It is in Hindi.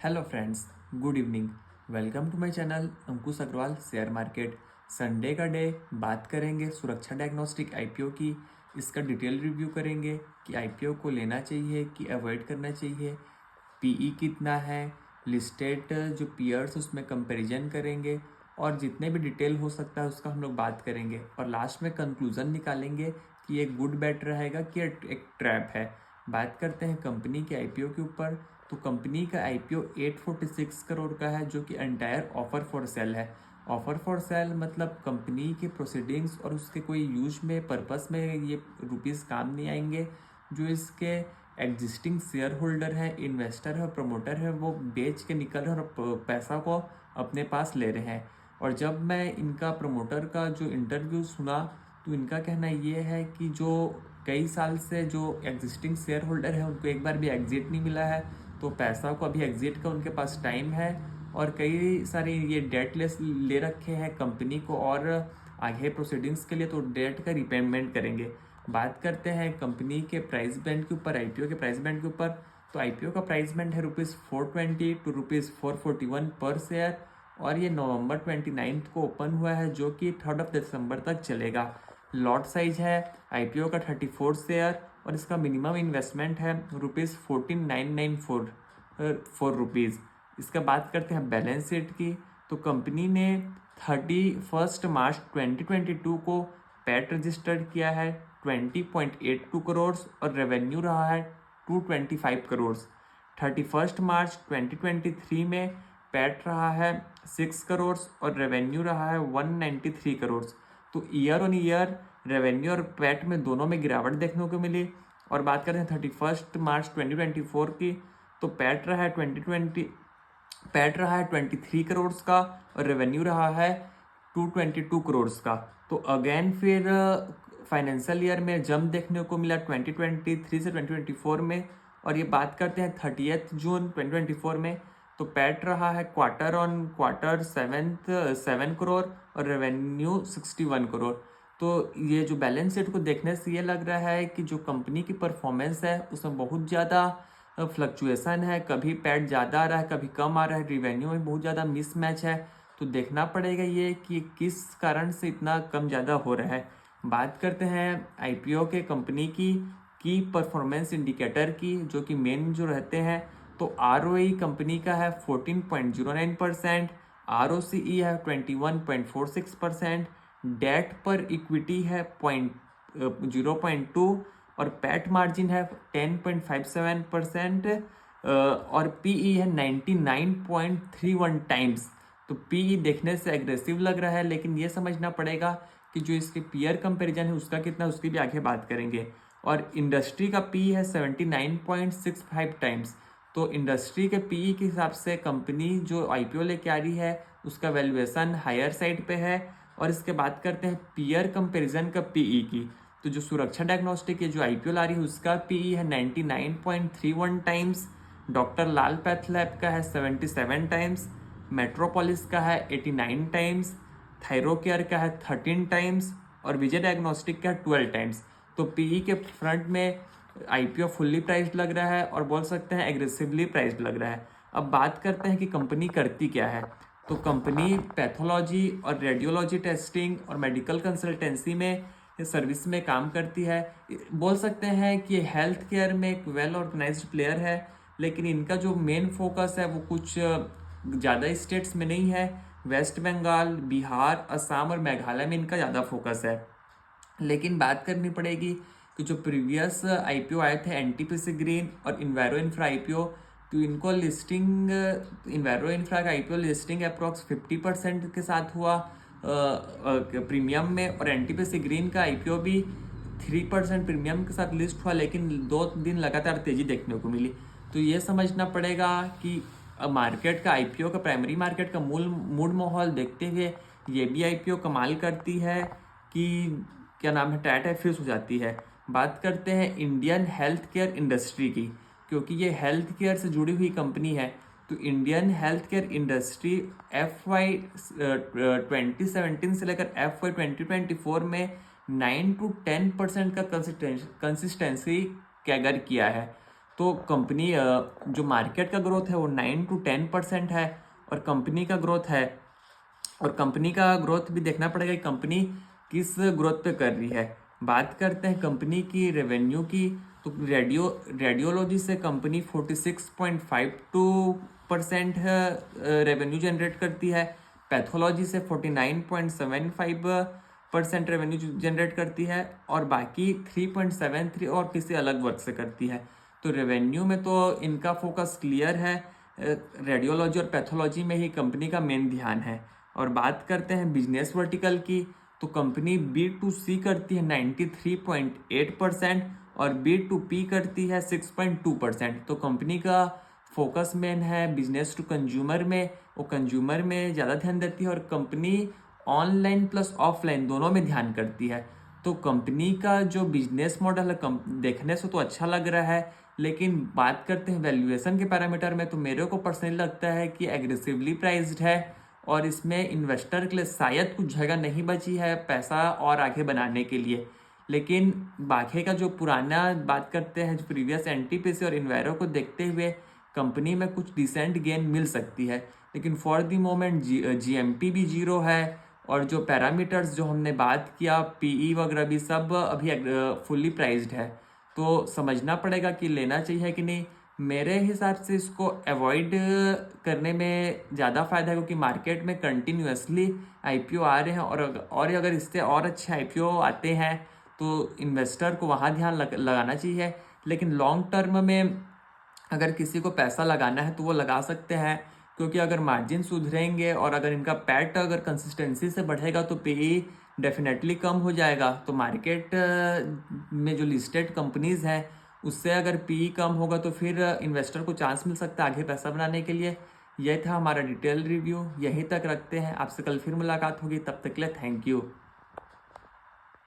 Hello friends, good evening. Welcome to my channel Ankush Agarwal share market. Sunday का डे बात करेंगे सुरक्षा डायग्नोस्टिक आईपीओ की। इसका डिटेल रिव्यू करेंगे कि आईपीओ को लेना चाहिए कि अवॉइड करना चाहिए, पीई कितना है, लिस्टेड जो पीयर्स उसमें कंपैरिजन करेंगे और जितने भी डिटेल हो सकता है उसका हम लोग बात करेंगे और लास्ट में कंक्लूजन निकालेंगे कि ये गुड बैट रहेगा कि एक ट्रैप है। बात करते हैं कंपनी के आईपीओ के ऊपर। तो कंपनी का आईपीओ 846 करोड़ का है जो कि एंटायर ऑफर फॉर सेल है। ऑफर फॉर सेल मतलब कंपनी के प्रोसीडिंग्स और उसके कोई यूज में पर्पस में ये रुपीज़ काम नहीं आएंगे। जो इसके एग्जिस्टिंग शेयर होल्डर है, इन्वेस्टर है, प्रमोटर है, वो बेच के निकल रहे हैं और पैसा को अपने पास ले रहे हैं। और जब मैं इनका प्रमोटर का जो इंटरव्यू सुना तो इनका कहना ये है कि जो कई साल से जो एग्जिस्टिंग शेयर होल्डर है उनको एक बार भी एग्जिट नहीं मिला है, तो पैसा को अभी एग्जिट का उनके पास टाइम है और कई सारे ये डेट ले रखे हैं कंपनी को और आगे प्रोसीडिंग्स के लिए, तो डेट का रिपेमेंट करेंगे। बात करते हैं कंपनी के प्राइस बैंड के ऊपर, आईपीओ के प्राइस बैंड के ऊपर। तो आईपीओ का प्राइस बैंड है ₹420 टू ₹441 पर शेयर और ये नवंबर 29 को ओपन हुआ है जो कि 3 दिसंबर तक चलेगा। लॉट साइज है आईपीओ का 34 शेयर और इसका मिनिमम इन्वेस्टमेंट है ₹14,994 ₹4। इसका बात करते हैं बैलेंस शीट की। तो कंपनी ने 31 मार्च 2022 को पैट रजिस्टर्ड किया है 20.82 करोड़ और रेवेन्यू रहा है 225 करोड़। 31 मार्च 2023 में पैट रहा है 6 करोड़ और रेवेन्यू रहा है 193 करोड़। तो ईयर ऑन ईयर रेवेन्यू और पैट में दोनों में गिरावट देखने को मिली। और बात करते हैं 31 मार्च 2024 की, तो पैट रहा है 23 करोड़ का और रेवेन्यू रहा है 222 करोड़ का। तो अगेन फिर फाइनेंशियल ईयर में जंप देखने को मिला 2023 से 2024 में। और ये बात करते हैं 30 जून 2024 में, तो पैट रहा है क्वार्टर ऑन क्वार्टर 7 करोड़ और रेवेन्यू 61 करोड़। तो ये जो बैलेंस शीट को देखने से ये लग रहा है कि जो कंपनी की परफॉर्मेंस है उसमें बहुत ज़्यादा फ्लक्चुएसन है, कभी पैट ज़्यादा आ रहा है कभी कम आ रहा है, रिवेन्यू में बहुत ज़्यादा मिसमैच है। तो देखना पड़ेगा ये कि किस कारण से इतना कम ज़्यादा हो रहा है। बात करते हैं आईपीओ के कंपनी की परफॉर्मेंस इंडिकेटर की, जो कि मेन जो रहते हैं। तो आरओई कंपनी का है 14.09%, आरओसीई है 21.46%, डेट पर इक्विटी है 0.2 और पैट मार्जिन है 10.57% और पीई है 99.31 टाइम्स। तो पीई देखने से एग्रेसिव लग रहा है, लेकिन ये समझना पड़ेगा कि जो इसके पीयर कंपैरिजन है उसका कितना, उसकी भी आगे बात करेंगे। और इंडस्ट्री का पी है 79.65 टाइम्स। तो इंडस्ट्री के पीई के हिसाब से कंपनी जो आईपीओ लेके आ रही है उसका वैल्यूएशन हायर साइड पे है। और इसके बात करते हैं पीयर कंपैरिजन का पीई की। तो जो सुरक्षा डायग्नोस्टिक के जो आईपीओ ला रही है उसका पीई है 99.31 टाइम्स, डॉक्टर लाल पैथ लैब का है 77 टाइम्स, मेट्रोपोलिस का है 89 टाइम्स, थायरोकेयर का है 13 टाइम्स और विजय डायग्नोस्टिक का है 12 टाइम्स। तो पीई के फ्रंट में आईपीओ फुल्ली प्राइस्ड लग रहा है और बोल सकते हैं एग्रेसिवली प्राइस्ड लग रहा है। अब बात करते हैं कि कंपनी करती क्या है। तो कंपनी पैथोलॉजी और रेडियोलॉजी टेस्टिंग और मेडिकल कंसल्टेंसी में सर्विस में काम करती है। बोल सकते हैं कि हेल्थ केयर में एक वेल ऑर्गेनाइज्ड प्लेयर है, लेकिन इनका जो मेन फोकस है वो कुछ ज़्यादा स्टेट्स में नहीं है। वेस्ट बंगाल, बिहार, असम और मेघालय में इनका ज़्यादा फोकस है। लेकिन बात करनी पड़ेगी कि जो प्रीवियस आईपीओ आए थे एनटीपीसी ग्रीन और इन्वायरो इंफ्रा आईपीओ, तो इनको लिस्टिंग इन्वायरो इंफ्रा का आईपीओ लिस्टिंग अप्रॉक्स 50% के साथ हुआ प्रीमियम में, और एनटीपीसी ग्रीन का आईपीओ भी 3% प्रीमियम के साथ लिस्ट हुआ, लेकिन 2 दिन लगातार तेजी देखने को मिली। तो ये समझना पड़ेगा कि मार्केट का आईपीओ का प्राइमरी मार्केट का मूड माहौल देखते हुए ये भी आईपीओ कमाल करती है कि क्या नाम है टाटा फ्यूज हो जाती है। बात करते हैं इंडियन हेल्थ केयर इंडस्ट्री की, क्योंकि ये हेल्थ केयर से जुड़ी हुई कंपनी है। तो Indian health care industry FY 2017 से लेकर FY 2024 में 9 to 10% का कंसिस्टेंसी कैगर किया है। तो कंपनी जो मार्केट का ग्रोथ है वो 9 to 10% है, और कंपनी का ग्रोथ भी देखना पड़ेगा कि कंपनी किस ग्रोथ पे कर रही है। बात करते हैं कंपनी की रेवेन्यू की, तो रेडियोलॉजी से कंपनी 46.52% रेवेन्यू जनरेट करती है, पैथोलॉजी से 49.75% रेवेन्यू जनरेट करती है, और बाकी 3.73 और किसी अलग वर्क से करती है। तो रेवेन्यू में तो इनका फोकस क्लियर है, रेडियोलॉजी और पैथोलॉजी में ही कंपनी का मेन ध्यान है। और बात करते हैं बिजनेस वर्टिकल की, तो कंपनी B2C करती है 93.8% और B2P करती है 6.2%। तो कंपनी का फोकस मेन है बिजनेस टू कंज्यूमर में, वो कंज्यूमर में ज़्यादा ध्यान देती है, और कंपनी ऑनलाइन प्लस ऑफलाइन दोनों में ध्यान करती है। तो कंपनी का जो बिजनेस मॉडल है देखने से तो अच्छा लग रहा है, लेकिन बात करते हैं वैल्यूएशन के पैरामीटर में, तो मेरे को पर्सनली लगता है कि एग्रेसिवली प्राइस्ड है, और इसमें इन्वेस्टर के लिए शायद कुछ जगह नहीं बची है पैसा और आगे बनाने के लिए। लेकिन बाकी का जो पुराना बात करते हैं, जो प्रीवियस एनटीपीसी और इन्वायरो को देखते हुए कंपनी में कुछ डिसेंट गेन मिल सकती है, लेकिन फॉर द मोमेंट जीएमपी भी जीरो है, और जो पैरामीटर्स जो हमने बात किया पीई वगैरह भी सब अभी फुल्ली प्राइज्ड है। तो समझना पड़ेगा कि लेना चाहिए कि नहीं। मेरे हिसाब से इसको अवॉइड करने में ज़्यादा फ़ायदा है, क्योंकि मार्केट में कंटिन्यूसली आईपीओ आ रहे हैं, और अगर इससे और अच्छे आईपीओ आते हैं तो इन्वेस्टर को वहाँ ध्यान लगाना चाहिए। लेकिन लॉन्ग टर्म में अगर किसी को पैसा लगाना है तो वो लगा सकते हैं, क्योंकि अगर मार्जिन सुधरेंगे और अगर इनका पैट अगर कंसिस्टेंसी से बढ़ेगा तो पीई डेफिनेटली कम हो जाएगा। तो मार्केट में जो लिस्टेड कंपनीज हैं उससे अगर पीई कम होगा तो फिर इन्वेस्टर को चांस मिल सकता है आगे पैसा बनाने के लिए। यह था हमारा डिटेल रिव्यू, यहीं तक रखते हैं। आपसे कल फिर मुलाकात होगी, तब तक के लिए थैंक यू।